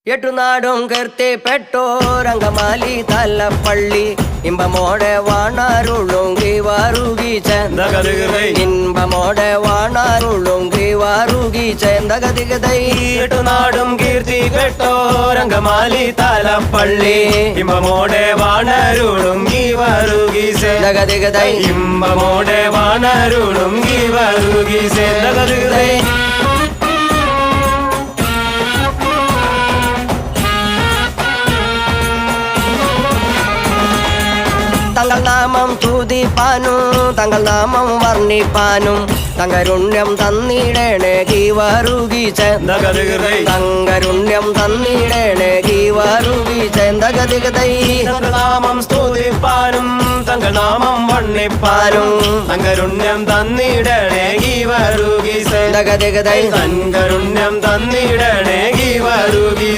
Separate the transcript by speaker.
Speaker 1: എട്ടുനാടും കീർത്തിപ്പെട്ടോരംഗമാലി തലപ്പള്ളി ഇമ്പമോടെ വാണാരുളുങ്കി വാറുകി ചേന്തകതികതൈ ഇമ്പമോടെ വാണാരുളുങ്കി വാറുകി ചേന്തകതികതൈ
Speaker 2: എട്ടുനാടും കീർത്തിപ്പെട്ടോരംഗമാലി തലപ്പള്ളി ഇമ്പമോടെ വാണരുളുങ്കി വാറുകി
Speaker 1: ചേന്തകതികതൈ
Speaker 2: ഇമ്പമോടെ വാണരുളുങ്കി വാറുകി ചേന്തകതികതൈ
Speaker 1: തങ്ങൾ നാമം തുതിപ്പാനും തങ്ങൾ നാമം വർണ്ണിപ്പാനും തങ്കരുണ്യം തന്നിടേണേ ഗീവാറുകി
Speaker 2: ചേന്തകതികതൈ
Speaker 1: തങ്കരുണ്യം തന്നിടേണേ ഗീവാറുകി ചേന്തകതികതൈ
Speaker 2: നാമം സ്തുതിപ്പാനും തങ്ങൾ നാമം വണ്ണിപ്പാനും തങ്കരുണ്യം തന്നിടണേ ഗീവരുകി
Speaker 1: ചേന്തകതികതൈ
Speaker 2: തങ്കരുണ്യം തന്നിടണേ ഗീവരുകി